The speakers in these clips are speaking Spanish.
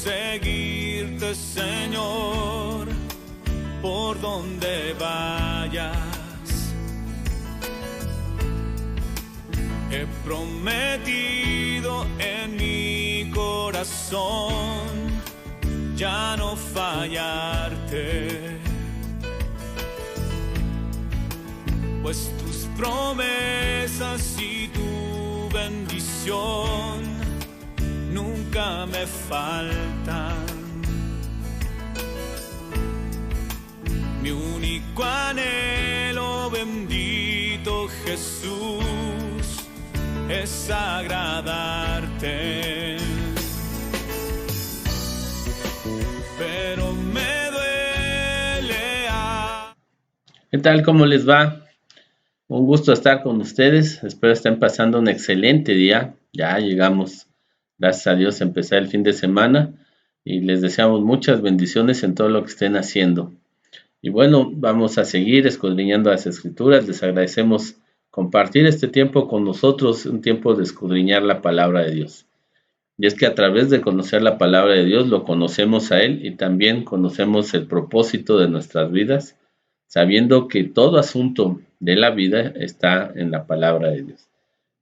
seguirte, Señor, por donde vayas. He prometido en mi corazón ya no fallarte, pues tus promesas y tu bendición nunca me faltan. Mi único anhelo, bendito Jesús, es agradarte. Pero me duele. ¿Qué tal? ¿Cómo les va? Un gusto estar con ustedes. Espero estén pasando un excelente día. Ya llegamos, gracias a Dios, a empezar el fin de semana y les deseamos muchas bendiciones en todo lo que estén haciendo. Y bueno, vamos a seguir escudriñando las Escrituras. Les agradecemos compartir este tiempo con nosotros, un tiempo de escudriñar la palabra de Dios. Y es que a través de conocer la palabra de Dios, lo conocemos a Él y también conocemos el propósito de nuestras vidas, sabiendo que todo asunto de la vida está en la palabra de Dios.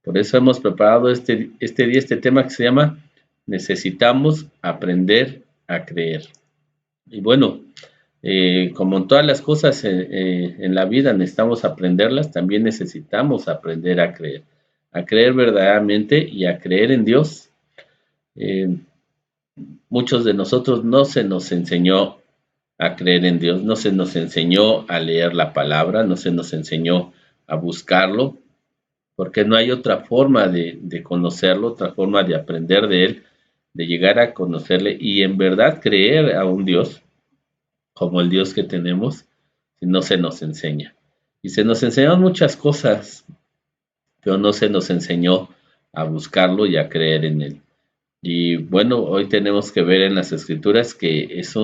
Por eso hemos preparado este día, este tema que se llama Necesitamos aprender a creer. Y bueno, como en todas las cosas en la vida necesitamos aprenderlas, también necesitamos aprender a creer verdaderamente y a creer en Dios. Muchos de nosotros no se nos enseñó a creer en Dios, no se nos enseñó a leer la palabra, no se nos enseñó a buscarlo, porque no hay otra forma de conocerlo, otra forma de aprender de Él, de llegar a conocerle y en verdad creer a un Dios como el Dios que tenemos, si no se nos enseña. Y se nos enseñaron muchas cosas, pero no se nos enseñó a buscarlo y a creer en Él. Y bueno, hoy tenemos que ver en las Escrituras que es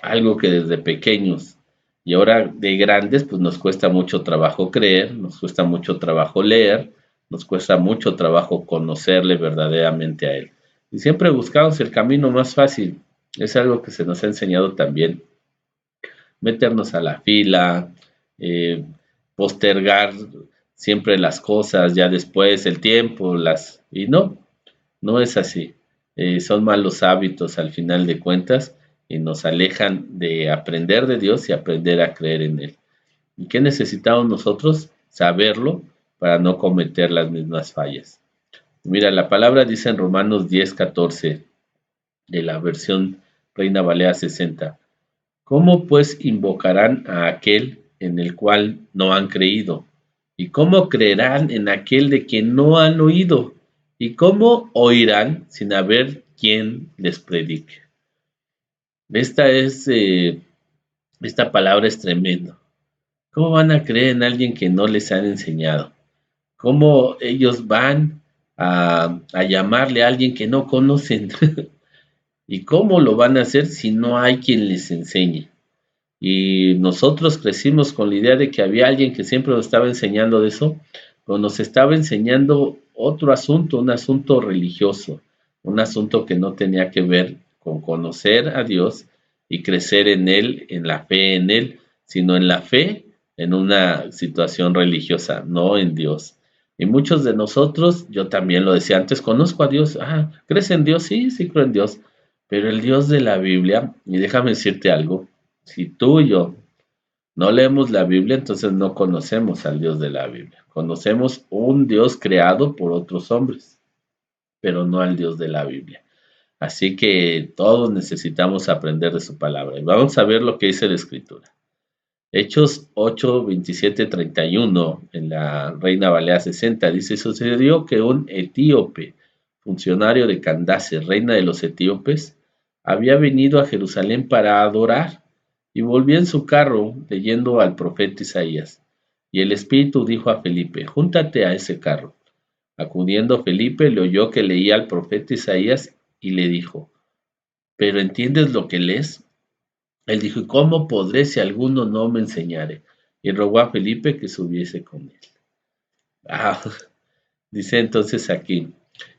algo que desde pequeños y ahora de grandes pues nos cuesta mucho trabajo creer, nos cuesta mucho trabajo leer, nos cuesta mucho trabajo conocerle verdaderamente a Él. Y siempre buscamos el camino más fácil. Es algo que se nos ha enseñado también. Meternos a la fila, postergar siempre las cosas, ya después el tiempo, y no es así. Son malos hábitos al final de cuentas y nos alejan de aprender de Dios y aprender a creer en Él. ¿Y qué necesitamos nosotros? Saberlo para no cometer las mismas fallas. Mira, la palabra dice en Romanos 10:14 de la versión Reina Valera 60. ¿Cómo pues invocarán a aquel en el cual no han creído? ¿Y cómo creerán en aquel de quien no han oído? ¿Y cómo oirán sin haber quien les predique? Esta palabra es tremenda. ¿Cómo van a creer en alguien que no les han enseñado? ¿Cómo ellos van a llamarle a alguien que no conocen? ¿Y cómo lo van a hacer si no hay quien les enseñe? Y nosotros crecimos con la idea de que había alguien que siempre nos estaba enseñando de eso, pero nos estaba enseñando otro asunto, un asunto religioso, un asunto que no tenía que ver con conocer a Dios y crecer en Él, en la fe en Él, sino en la fe en una situación religiosa, no en Dios. Y muchos de nosotros, yo también lo decía antes, conozco a Dios. ¿Crees en Dios? Sí, sí creo en Dios. Pero el Dios de la Biblia, y déjame decirte algo, si tú y yo no leemos la Biblia, entonces no conocemos al Dios de la Biblia. Conocemos un Dios creado por otros hombres, pero no al Dios de la Biblia. Así que todos necesitamos aprender de su palabra. Y vamos a ver lo que dice la Escritura. Hechos 8, 27, 31, en la Reina Valera 60, dice: sucedió que un etíope, funcionario de Candace, reina de los etíopes, había venido a Jerusalén para adorar, y volvió en su carro leyendo al profeta Isaías. Y el Espíritu dijo a Felipe: júntate a ese carro. Acudiendo Felipe, le oyó que leía al profeta Isaías y le dijo: ¿pero entiendes lo que lees? Él dijo: ¿y cómo podré si alguno no me enseñare? Y rogó a Felipe que subiese con él. Dice entonces aquí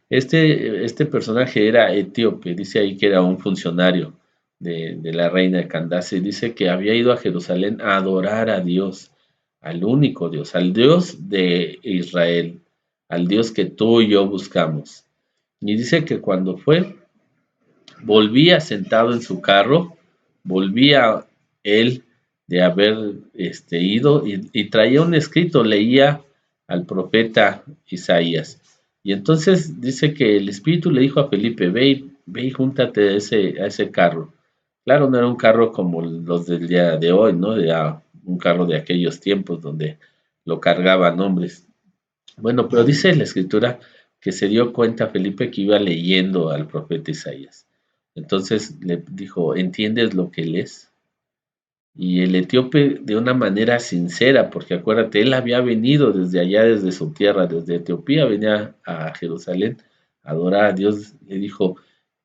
Este personaje era etíope, dice ahí que era un funcionario de la reina de Candace, dice que había ido a Jerusalén a adorar a Dios, al único Dios, al Dios de Israel, al Dios que tú y yo buscamos. Y dice que cuando fue, volvía sentado en su carro, volvía él de haber ido y traía un escrito, leía al profeta Isaías. Y entonces dice que el Espíritu le dijo a Felipe, ve y júntate a ese carro. Claro, no era un carro como los del día de hoy, ¿no? Era un carro de aquellos tiempos donde lo cargaban hombres. Bueno, pero dice la escritura que se dio cuenta Felipe que iba leyendo al profeta Isaías. Entonces le dijo, ¿entiendes lo que lees? Y el etíope de una manera sincera, porque acuérdate, él había venido desde allá, desde su tierra, desde Etiopía, venía a Jerusalén a adorar a Dios, le dijo,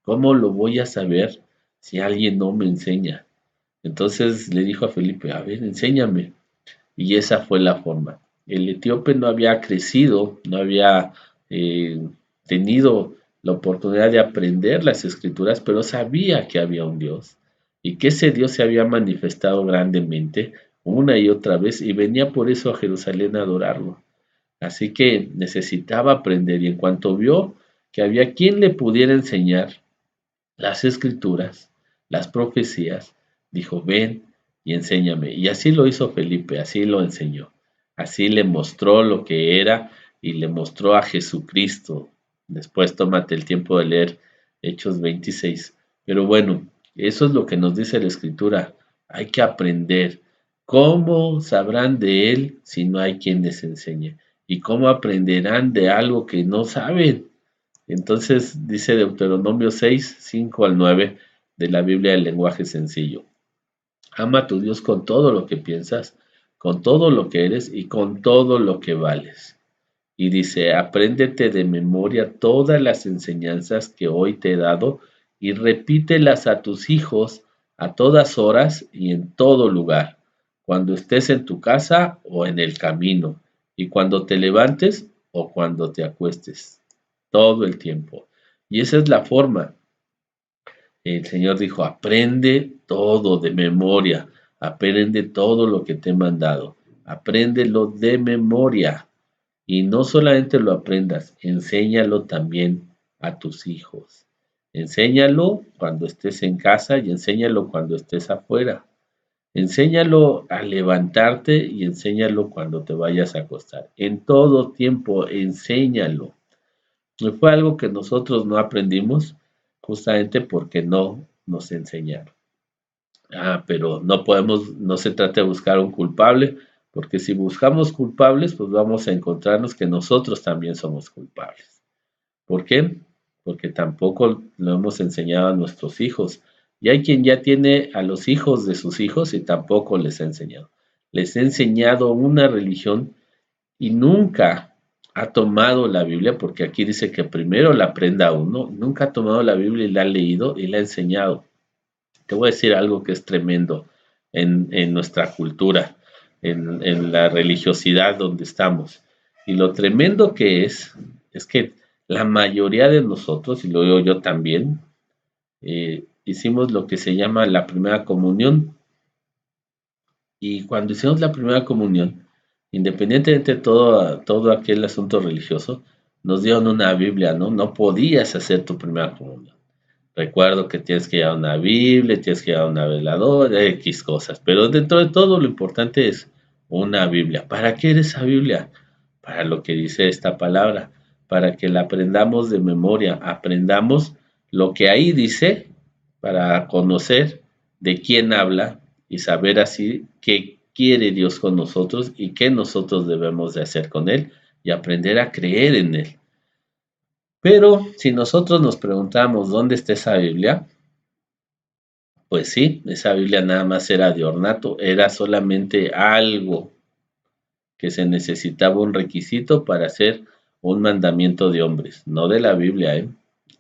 ¿cómo lo voy a saber si alguien no me enseña? Entonces le dijo a Felipe, a ver, enséñame. Y esa fue la forma. El etíope no había crecido, no había eh, tenido la oportunidad de aprender las escrituras, pero sabía que había un Dios y que ese Dios se había manifestado grandemente una y otra vez y venía por eso a Jerusalén a adorarlo. Así que necesitaba aprender y en cuanto vio que había quien le pudiera enseñar las escrituras, las profecías, dijo, ven y enséñame. Y así lo hizo Felipe, así lo enseñó. Así le mostró lo que era y le mostró a Jesucristo. Después tómate el tiempo de leer Hechos 26. Pero bueno, eso es lo que nos dice la Escritura. Hay que aprender. ¿Cómo sabrán de Él si no hay quien les enseñe? ¿Y cómo aprenderán de algo que no saben? Entonces dice Deuteronomio 6, 5 al 9 de la Biblia del lenguaje sencillo. Ama a tu Dios con todo lo que piensas, con todo lo que eres y con todo lo que vales. Y dice, apréndete de memoria todas las enseñanzas que hoy te he dado y repítelas a tus hijos a todas horas y en todo lugar, cuando estés en tu casa o en el camino, y cuando te levantes o cuando te acuestes, todo el tiempo. Y esa es la forma. El Señor dijo, aprende todo de memoria, aprende todo lo que te he mandado, apréndelo de memoria. Y no solamente lo aprendas, enséñalo también a tus hijos. Enséñalo cuando estés en casa y enséñalo cuando estés afuera. Enséñalo a levantarte y enséñalo cuando te vayas a acostar. En todo tiempo, enséñalo. Y fue algo que nosotros no aprendimos justamente porque no nos enseñaron. Pero no podemos, no se trata de buscar un culpable, porque si buscamos culpables, pues vamos a encontrarnos que nosotros también somos culpables. ¿Por qué? Porque tampoco lo hemos enseñado a nuestros hijos. Y hay quien ya tiene a los hijos de sus hijos y tampoco les ha enseñado. Les ha enseñado una religión y nunca ha tomado la Biblia, porque aquí dice que primero la aprenda uno, nunca ha tomado la Biblia y la ha leído y la ha enseñado. Te voy a decir algo que es tremendo en nuestra cultura, en la religiosidad donde estamos. Y lo tremendo que es que la mayoría de nosotros, y lo digo yo también, hicimos lo que se llama la primera comunión. Y cuando hicimos la primera comunión, independientemente de todo aquel asunto religioso, nos dieron una Biblia, ¿no? No podías hacer tu primera comunión. Recuerdo que tienes que llevar una Biblia, tienes que llevar una veladora, X cosas, pero dentro de todo lo importante es una Biblia. ¿Para qué es esa Biblia? Para lo que dice esta palabra, para que la aprendamos de memoria, aprendamos lo que ahí dice para conocer de quién habla y saber así qué quiere Dios con nosotros y qué nosotros debemos de hacer con Él y aprender a creer en Él. Pero si nosotros nos preguntamos dónde está esa Biblia, pues sí, esa Biblia nada más era de ornato, era solamente algo que se necesitaba un requisito para hacer un mandamiento de hombres, no de la Biblia, ¿eh?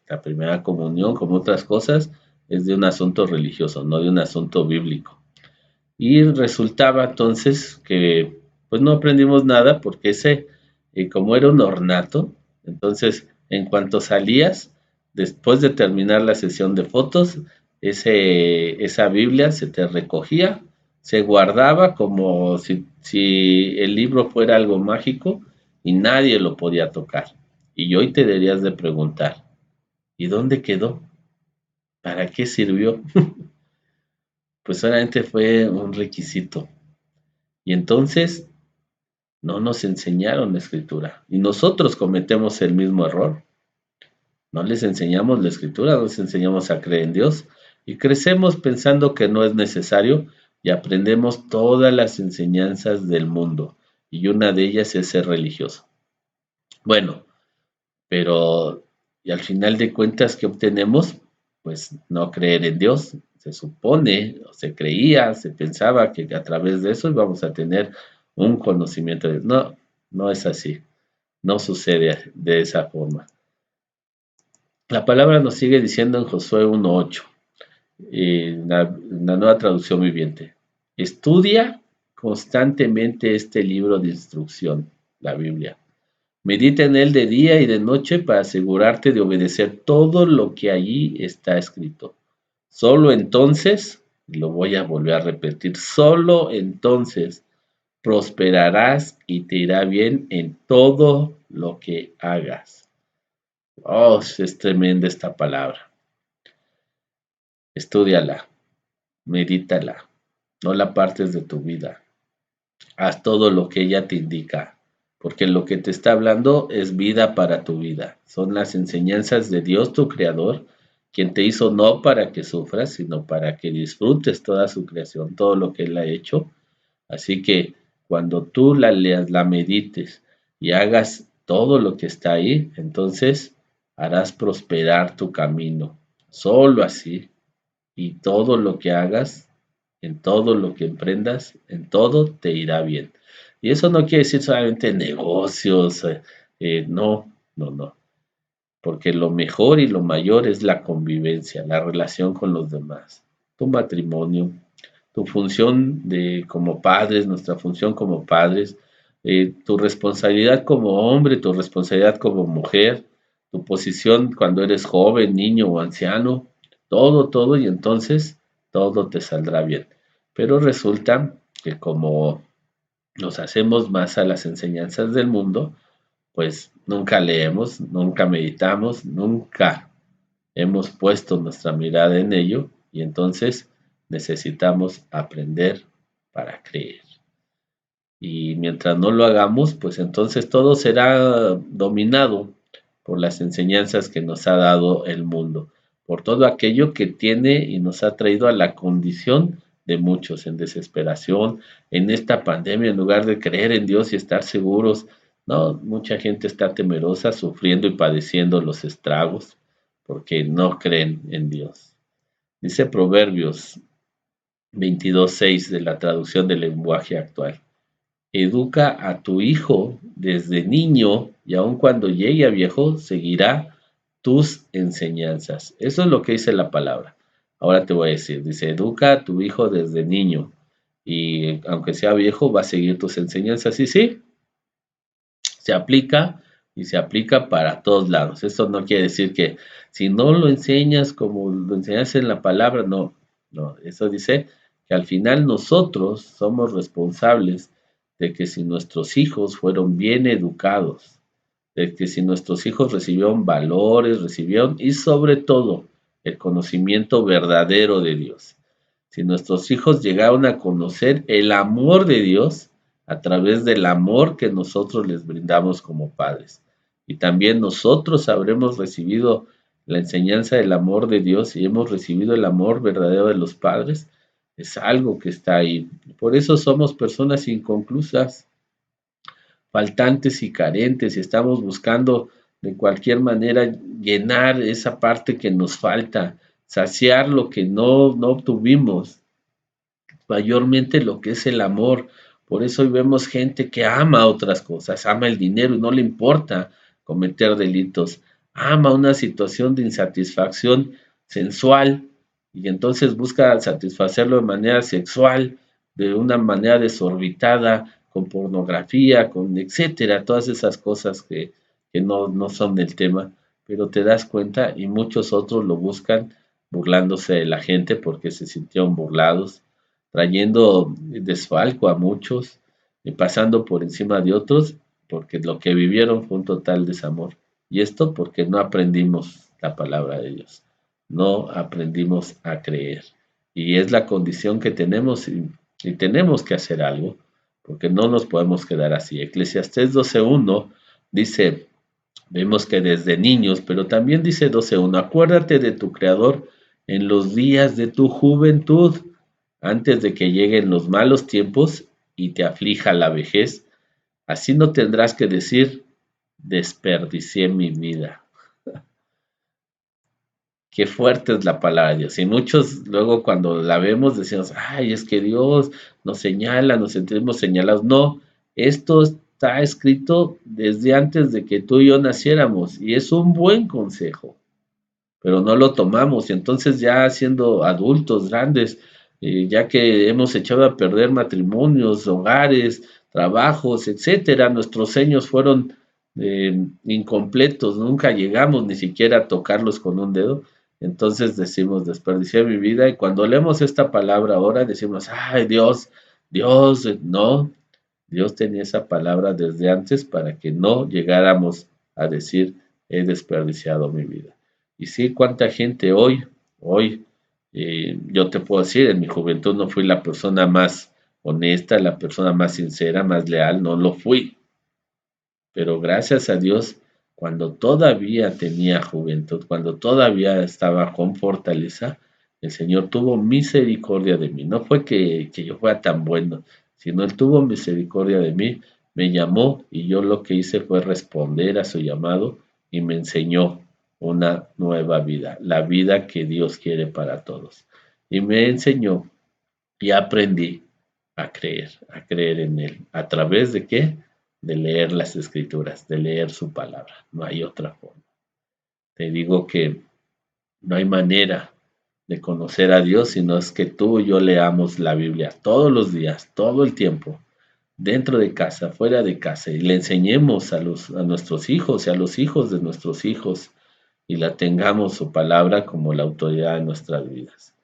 La primera comunión, como otras cosas, es de un asunto religioso, no de un asunto bíblico. Y resultaba entonces que pues no aprendimos nada porque ese, como era un ornato, entonces En cuanto salías, después de terminar la sesión de fotos, esa Biblia se te recogía, se guardaba como si el libro fuera algo mágico y nadie lo podía tocar. Y hoy te deberías de preguntar, ¿y dónde quedó? ¿Para qué sirvió? Pues solamente fue un requisito. Y entonces no nos enseñaron la escritura. Y nosotros cometemos el mismo error. No les enseñamos la escritura, no les enseñamos a creer en Dios. Y crecemos pensando que no es necesario y aprendemos todas las enseñanzas del mundo. Y una de ellas es ser religioso. Bueno, pero y al final de cuentas, ¿qué obtenemos? Pues no creer en Dios. Se supone, o se creía, se pensaba que a través de eso íbamos a tener un conocimiento de Dios. No, no es así. No sucede de esa forma. La palabra nos sigue diciendo en Josué 1:8, la nueva traducción viviente. Estudia constantemente este libro de instrucción, la Biblia. Medita en él de día y de noche para asegurarte de obedecer todo lo que allí está escrito. Solo entonces, lo voy a volver a repetir, solo entonces prosperarás y te irá bien en todo lo que hagas. Oh, es tremenda esta palabra. Estúdiala, medítala, no la partes de tu vida. Haz todo lo que ella te indica, porque lo que te está hablando es vida para tu vida. Son las enseñanzas de Dios, tu creador, quien te hizo no para que sufras, sino para que disfrutes toda su creación, todo lo que Él ha hecho. Así que cuando tú la leas, la medites y hagas todo lo que está ahí, entonces harás prosperar tu camino. Solo así. Y todo lo que hagas, en todo lo que emprendas, en todo te irá bien. Y eso no quiere decir solamente negocios, no, no, no. Porque lo mejor y lo mayor es la convivencia, la relación con los demás, tu matrimonio, tu función como padres, nuestra función como padres, tu responsabilidad como hombre, tu responsabilidad como mujer, tu posición cuando eres joven, niño o anciano, todo, todo, y entonces todo te saldrá bien. Pero resulta que como nos hacemos más a las enseñanzas del mundo, pues nunca leemos, nunca meditamos, nunca hemos puesto nuestra mirada en ello y entonces necesitamos aprender para creer. Y mientras no lo hagamos, pues entonces todo será dominado por las enseñanzas que nos ha dado el mundo, por todo aquello que tiene y nos ha traído a la condición de muchos en desesperación, en esta pandemia, en lugar de creer en Dios y estar seguros, no, mucha gente está temerosa, sufriendo y padeciendo los estragos porque no creen en Dios. Dice Proverbios 22:6 de la traducción del lenguaje actual. Educa a tu hijo desde niño y aun cuando llegue a viejo seguirá tus enseñanzas. Eso es lo que dice la palabra. Ahora te voy a decir, dice, educa a tu hijo desde niño y aunque sea viejo va a seguir tus enseñanzas. Y sí, se aplica y se aplica para todos lados. Esto no quiere decir que si no lo enseñas como lo enseñas en la palabra, no, no, eso dice que al final nosotros somos responsables de que si nuestros hijos fueron bien educados, de que si nuestros hijos recibieron valores, recibieron y sobre todo el conocimiento verdadero de Dios. Si nuestros hijos llegaron a conocer el amor de Dios a través del amor que nosotros les brindamos como padres. Y también nosotros habremos recibido la enseñanza del amor de Dios y hemos recibido el amor verdadero de los padres, es algo que está ahí. Por eso somos personas inconclusas, faltantes y carentes y estamos buscando de cualquier manera llenar esa parte que nos falta, saciar lo que no obtuvimos, mayormente lo que es el amor. Por eso hoy vemos gente que ama otras cosas, ama el dinero y no le importa cometer delitos, ama una situación de insatisfacción sensual y entonces busca satisfacerlo de manera sexual, de una manera desorbitada, con pornografía, con etcétera, todas esas cosas que no son del tema. pero te das cuenta y muchos otros lo buscan burlándose de la gente porque se sintieron burlados, trayendo desfalco a muchos y pasando por encima de otros porque lo que vivieron fue un total desamor. Y esto porque no aprendimos la palabra de Dios, no aprendimos a creer. Y es la condición que tenemos y tenemos que hacer algo porque no nos podemos quedar así. Eclesiastés 12:1 dice, vemos que desde niños, pero también dice 12:1, acuérdate de tu Creador en los días de tu juventud, antes de que lleguen los malos tiempos y te aflija la vejez. Así no tendrás que decir, desperdicié mi vida. Qué fuerte es la palabra de Dios. Y muchos luego cuando la vemos decimos, ay, es que Dios nos señala, nos sentimos señalados. No, esto está escrito desde antes de que tú y yo naciéramos y es un buen consejo, pero no lo tomamos. Y entonces ya siendo adultos, grandes, ya que hemos echado a perder matrimonios, hogares, trabajos, etcétera, nuestros sueños fueron incompletos, nunca llegamos ni siquiera a tocarlos con un dedo. Entonces decimos, desperdicié mi vida. Y cuando leemos esta palabra ahora, decimos, ay Dios, Dios, no, Dios tenía esa palabra desde antes para que no llegáramos a decir, he desperdiciado mi vida. Y sí, cuánta gente hoy, yo te puedo decir, en mi juventud no fui la persona más honesta, la persona más sincera, más leal, no lo fui. Pero gracias a Dios, cuando todavía tenía juventud, cuando todavía estaba con fortaleza, el Señor tuvo misericordia de mí. No fue que yo fuera tan bueno, sino Él tuvo misericordia de mí, me llamó y yo lo que hice fue responder a su llamado y me enseñó una nueva vida, la vida que Dios quiere para todos. Y me enseñó y aprendí a creer en Él. ¿A través de qué? De leer las escrituras, de leer su palabra. No hay otra forma. Te digo que no hay manera de conocer a Dios si no es que tú y yo leamos la Biblia todos los días, todo el tiempo, dentro de casa, fuera de casa, y le enseñemos a nuestros hijos y a los hijos de nuestros hijos y la tengamos su palabra como la autoridad de nuestras vidas.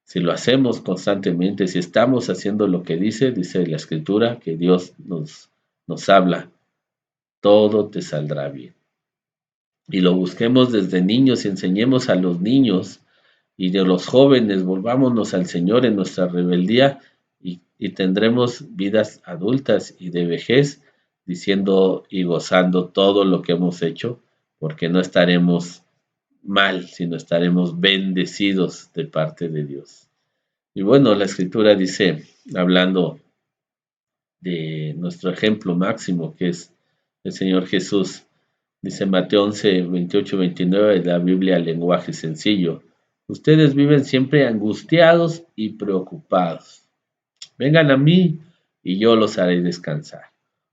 Si lo hacemos constantemente, si estamos haciendo lo que dice la Escritura, que Dios nos habla, todo te saldrá bien. Y lo busquemos desde niños y enseñemos a los niños y de los jóvenes, volvámonos al Señor en nuestra rebeldía y tendremos vidas adultas y de vejez diciendo y gozando todo lo que hemos hecho, porque no estaremos mal, sino estaremos bendecidos de parte de Dios. Y bueno, la escritura dice, hablando de nuestro ejemplo máximo, que es el Señor Jesús, dice Mateo 11, 28, 29 de la Biblia, lenguaje sencillo. Ustedes viven siempre angustiados y preocupados. Vengan a mí y yo los haré descansar.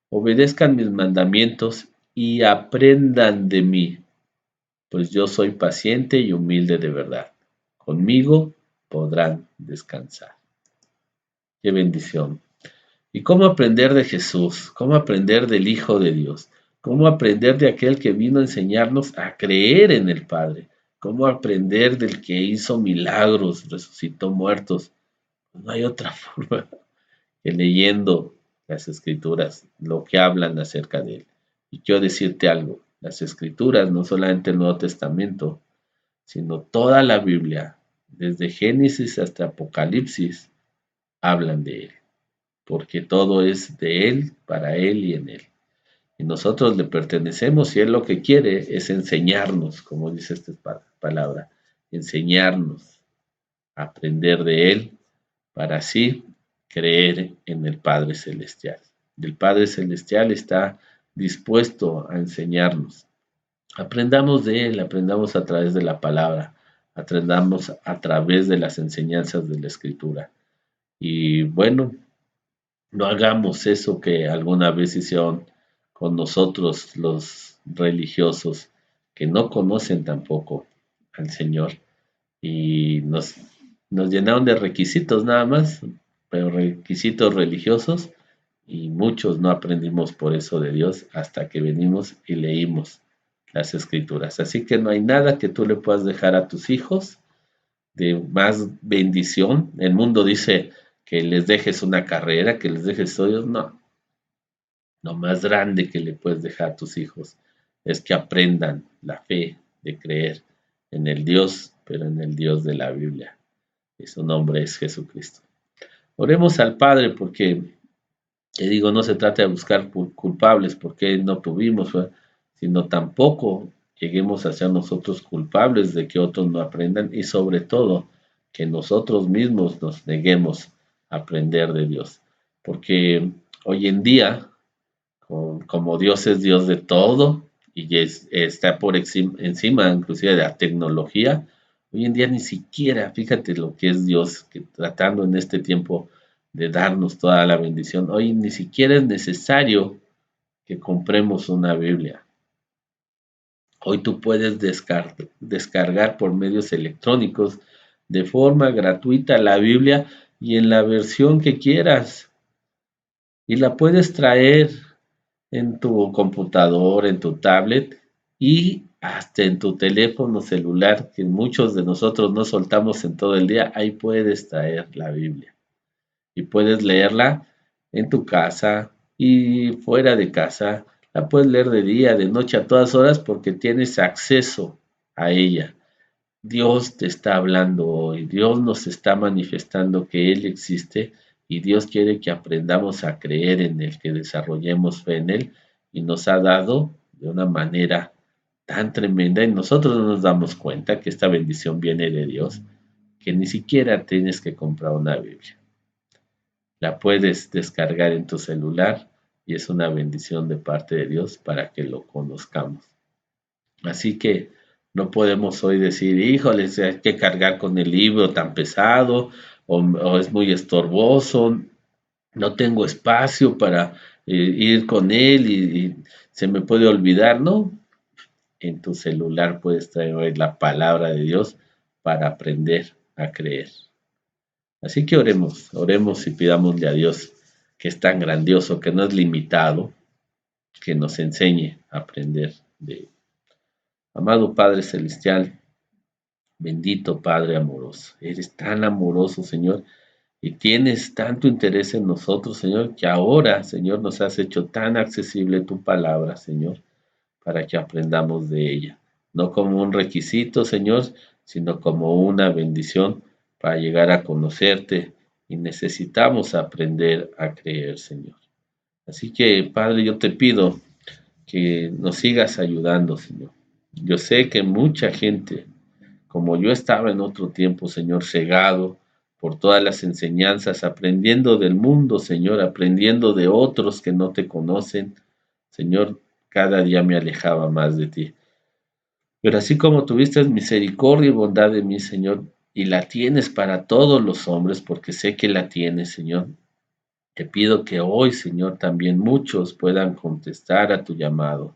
Obedezcan mis mandamientos y aprendan de mí, pues yo soy paciente y humilde de verdad. Conmigo podrán descansar. Qué bendición. ¿Y cómo aprender de Jesús? ¿Cómo aprender del Hijo de Dios? ¿Cómo aprender de aquel que vino a enseñarnos a creer en el Padre? ¿Cómo aprender del que hizo milagros, resucitó muertos? No hay otra forma que leyendo las Escrituras, lo que hablan acerca de Él. Y quiero decirte algo, las Escrituras, no solamente el Nuevo Testamento, sino toda la Biblia, desde Génesis hasta Apocalipsis, hablan de Él, porque todo es de Él, para Él y en Él. Y nosotros le pertenecemos y Él lo que quiere es enseñarnos, como dice esta palabra, enseñarnos, aprender de Él, para así creer en el Padre Celestial. El Padre Celestial está dispuesto a enseñarnos. Aprendamos de Él, aprendamos a través de la palabra, aprendamos a través de las enseñanzas de la Escritura. Y bueno, no hagamos eso que alguna vez hicieron con nosotros los religiosos que no conocen tampoco al Señor y nos llenaron de requisitos nada más, pero requisitos religiosos y muchos no aprendimos por eso de Dios hasta que venimos y leímos las Escrituras. Así que no hay nada que tú le puedas dejar a tus hijos de más bendición. El mundo dice que les dejes una carrera, que les dejes estudios. No, lo más grande que le puedes dejar a tus hijos es que aprendan la fe de creer en el Dios, pero en el Dios de la Biblia. Y su nombre es Jesucristo. Oremos al Padre porque, te digo, no se trata de buscar culpables porque no tuvimos, sino tampoco lleguemos a ser nosotros culpables de que otros no aprendan y sobre todo que nosotros mismos nos neguemos a aprender de Dios. Porque hoy en día, como Dios es Dios de todo y está por encima inclusive de la tecnología, hoy en día ni siquiera, fíjate lo que es Dios, que tratando en este tiempo de darnos toda la bendición, hoy ni siquiera es necesario que compremos una Biblia. Hoy tú puedes descargar por medios electrónicos de forma gratuita la Biblia y en la versión que quieras. Y la puedes traer en tu computador, en tu tablet y hasta en tu teléfono celular, que muchos de nosotros no soltamos en todo el día. Ahí puedes traer la Biblia y puedes leerla en tu casa y fuera de casa. La puedes leer de día, de noche, a todas horas porque tienes acceso a ella. Dios te está hablando hoy, Dios nos está manifestando que Él existe y Dios quiere que aprendamos a creer en Él, que desarrollemos fe en Él y nos ha dado de una manera tan tremenda y nosotros no nos damos cuenta que esta bendición viene de Dios, que ni siquiera tienes que comprar una Biblia. La puedes descargar en tu celular y es una bendición de parte de Dios para que lo conozcamos. Así que no podemos hoy decir, híjoles, hay que cargar con el libro tan pesado o es muy estorboso, no tengo espacio para ir con él y se me puede olvidar, ¿no? En tu celular puedes traer hoy la palabra de Dios para aprender a creer. Así que oremos y pidámosle a Dios, que es tan grandioso, que no es limitado, que nos enseñe a aprender de él. Amado Padre Celestial, bendito Padre amoroso, eres tan amoroso, Señor, y tienes tanto interés en nosotros, Señor, que ahora, Señor, nos has hecho tan accesible tu palabra, Señor, para que aprendamos de ella. No como un requisito, Señor, sino como una bendición para llegar a conocerte y necesitamos aprender a creer, Señor. Así que, Padre, yo te pido que nos sigas ayudando, Señor. Yo sé que mucha gente, como yo estaba en otro tiempo, Señor, cegado por todas las enseñanzas, aprendiendo del mundo, Señor, aprendiendo de otros que no te conocen, Señor, cada día me alejaba más de ti. Pero así como tuviste misericordia y bondad de mí, Señor, y la tienes para todos los hombres, porque sé que la tienes, Señor, te pido que hoy, Señor, también muchos puedan contestar a tu llamado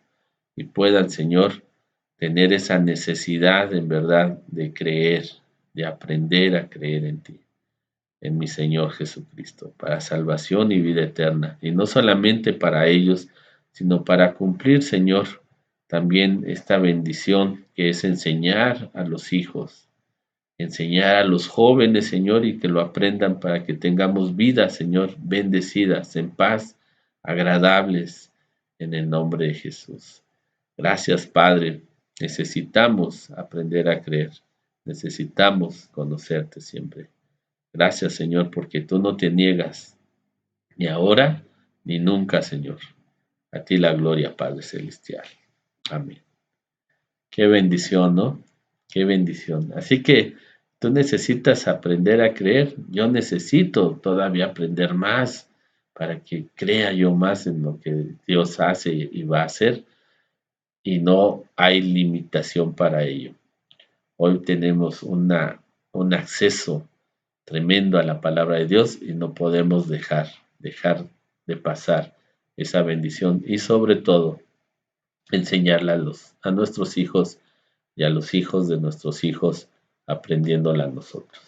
y puedan, Señor, tener esa necesidad en verdad de creer, de aprender a creer en ti, en mi Señor Jesucristo, para salvación y vida eterna. Y no solamente para ellos, sino para cumplir, Señor, también esta bendición que es enseñar a los hijos, enseñar a los jóvenes, Señor, y que lo aprendan para que tengamos vidas, Señor, bendecidas, en paz, agradables, en el nombre de Jesús. Gracias, Padre. Necesitamos aprender a creer. Necesitamos conocerte siempre. Gracias, Señor, porque tú no te niegas, ni ahora ni nunca, Señor. A ti la gloria, Padre Celestial. Amén. Qué bendición, ¿no? Qué bendición. Así que tú necesitas aprender a creer. Yo necesito todavía aprender más para que crea yo más en lo que Dios hace y va a hacer. Y no hay limitación para ello. Hoy tenemos un acceso tremendo a la palabra de Dios y no podemos dejar de pasar esa bendición y sobre todo enseñarla a nuestros hijos y a los hijos de nuestros hijos aprendiéndola a nosotros.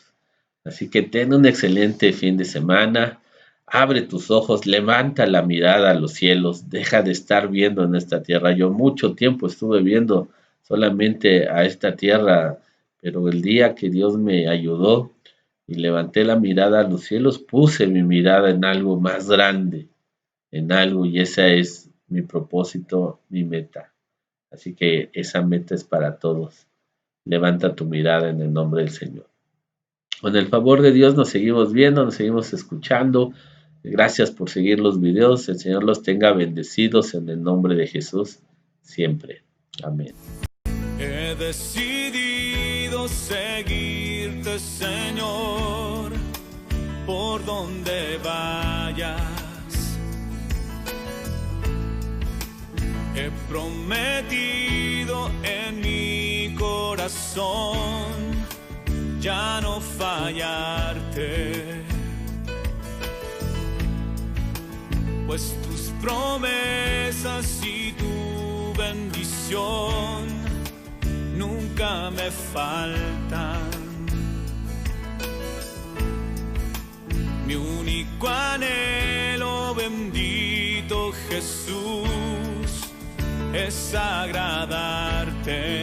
Así que ten un excelente fin de semana. Abre tus ojos, levanta la mirada a los cielos, deja de estar viendo en esta tierra. Yo mucho tiempo estuve viendo solamente a esta tierra, pero el día que Dios me ayudó y levanté la mirada a los cielos, puse mi mirada en algo más grande, en algo, y ese es mi propósito, mi meta. Así que esa meta es para todos. Levanta tu mirada en el nombre del Señor. Con el favor de Dios nos seguimos viendo, nos seguimos escuchando. Gracias por seguir los videos. El Señor los tenga bendecidos en el nombre de Jesús siempre. Amén. He decidido seguirte, Señor, por donde vayas. He prometido en mi corazón ya no fallarte, pues tus promesas y tu bendición nunca me faltan. Mi único anhelo, bendito Jesús, es agradarte.